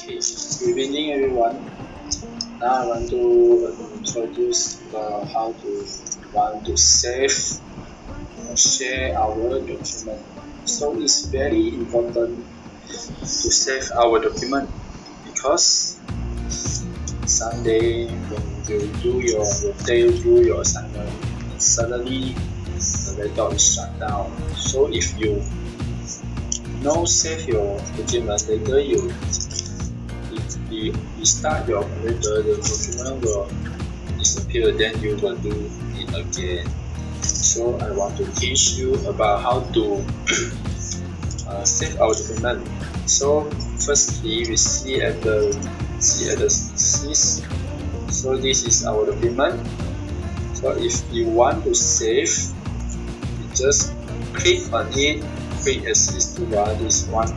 Okay, good evening everyone. Now I want to introduce how to want to save or share our document. So it's very important to save our document because someday when you do your day, do your assignment, suddenly the laptop is shut down. So if you no save your document, later you restart your computer, the document will disappear, then you will do it again. So I want to teach you about how to save our document. So firstly, we see at the C. So this is our document. So if you want to save, you just click on it, quick access to this one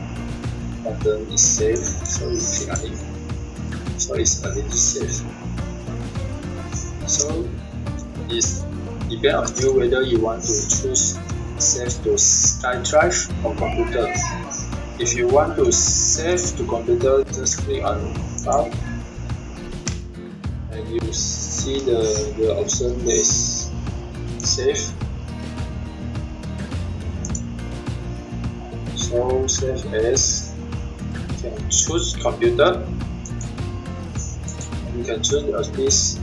button is save. So you click on it. So it's already saved. So it depends on you whether you want to choose save to SkyDrive or computer. If you want to save to computer, just click on File, and you see the option that is save. So save as, you can choose computer. We can choose this.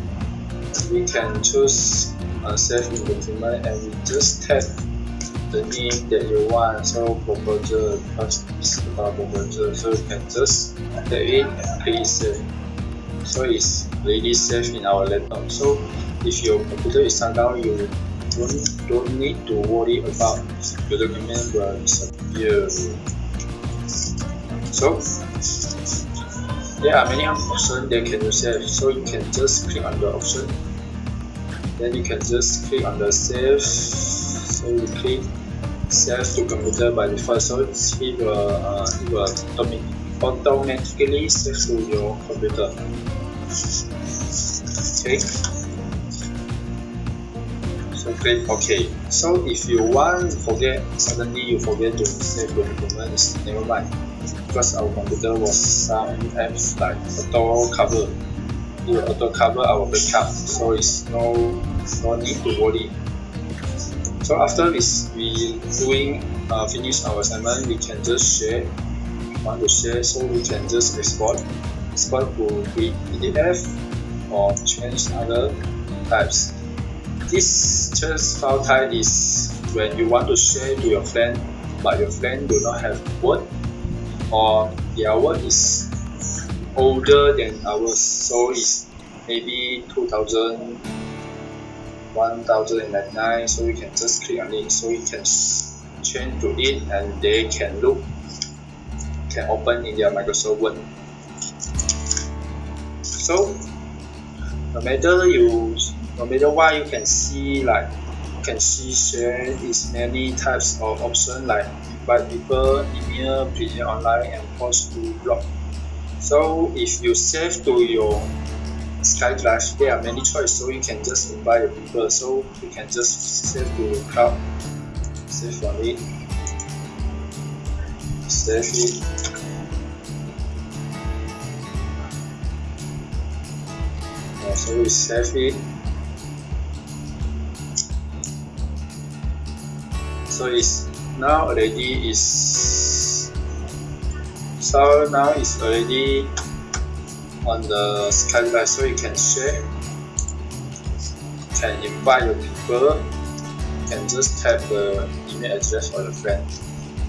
We can choose save in document, and we just tap the name that you want. So proposal, because it's about proposal, so you can just tap it and click save. So it's already saved in our laptop. So if your computer is shut down, you don't need to worry about your document will disappear. So there are many options that can you save. So you can just click on the option, then you can just click on the save. So you click save to computer by default. So it will automatically save to your computer. Okay. So click OK. So if you suddenly you forget to save your documents, never mind. Because our computer was some apps like auto cover. It will auto cover our backup, so it's no need to worry. So after we finish our assignment, we can just share. Want to share, so we can just export to PDF or change other types. This just file type is when you want to share to your friend, but your friend do not have Word, or their Word is older than ours, so it's maybe 2000, 1099. So you can just click on it, so you can change to it, and they can open in their Microsoft Word. So no matter what, you can see share is many types of options, like invite people, email, present online, and post to blog. So if you save to your SkyDrive, there are many choices. So you can just invite your people. So you can just save to your cloud. Save on it. Save it. So we save it. So it's now already already on the SkyDrive, so you can share, can invite your people, can just tap the email address for your friend.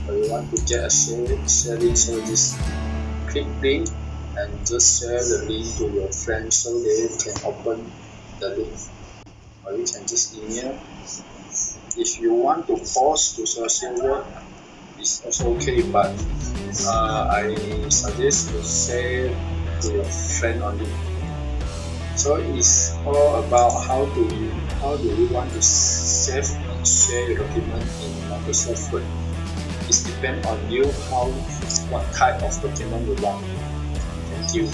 Or you want to get a sharing, so just click link and just share the link to your friends so they can open the link. Or you can just email. If you want to post to social work, it's also okay, but I suggest to share to your friend only. So it's all about how do you want to save and share your document in Microsoft Word. It depends on you what type of document you want. Thank you.